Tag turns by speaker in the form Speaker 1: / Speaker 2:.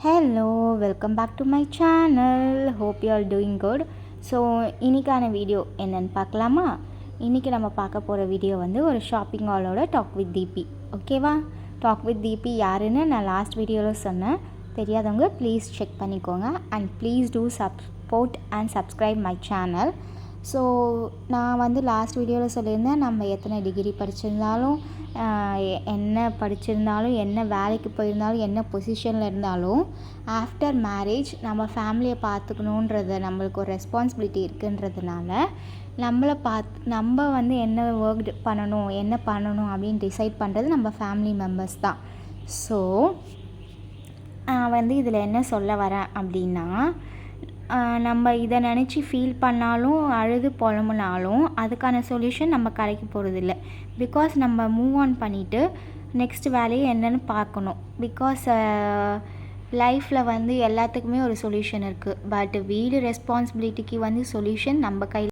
Speaker 1: Hello, welcome back to my channel. Hope you are doing good. So இன்றைக்கான video என்னென்னு பார்க்கலாமா? இன்றைக்கி நம்ம பார்க்க போகிற வீடியோ வந்து ஒரு ஷாப்பிங் மாலோட டாக் வித் தீபி. ஓகேவா? டாக் வித் தீபி யாருன்னு நான் லாஸ்ட் வீடியோவில் சொன்னேன். தெரியாதவங்க ப்ளீஸ் செக் பண்ணிக்கோங்க and please do support and subscribe my channel. So நான் வந்து லாஸ்ட் வீடியோவில் சொல்லியிருந்தேன், நம்ம எத்தனை டிகிரி படிச்சிருந்தாலும், என்ன படிச்சிருந்தாலும், என்ன வேலைக்கு போயிருந்தாலும், என்ன பொசிஷனில் இருந்தாலும், ஆஃப்டர் மேரேஜ் நம்ம ஃபேமிலியை பார்த்துக்கணுன்றது நம்மளுக்கு ஒரு ரெஸ்பான்சிபிலிட்டி இருக்குன்றதுனால நம்ம வந்து என்ன ஒர்க் பண்ணணும், என்ன பண்ணணும் அப்படின்னு டிசைட் பண்ணுறது நம்ம ஃபேமிலி மெம்பர்ஸ் தான். ஸோ வந்து இதில் என்ன சொல்ல வரேன் அப்படின்னா, நம்ம இதை நினச்சி ஃபீல் பண்ணாலும், அழுது புலம்புனாலும் அதுக்கான சொல்யூஷன் நம்ம கிடைக்க போகிறதில்ல. பிகாஸ் நம்ம மூவ் ஆன் பண்ணிவிட்டு நெக்ஸ்ட் வேலையை என்னென்னு பார்க்கணும். பிகாஸ் லைஃப்பில் வந்து எல்லாத்துக்குமே ஒரு சொல்யூஷன் இருக்குது. பட் வீடு ரெஸ்பான்சிபிலிட்டிக்கு வந்து சொல்யூஷன் நம்ம கையில்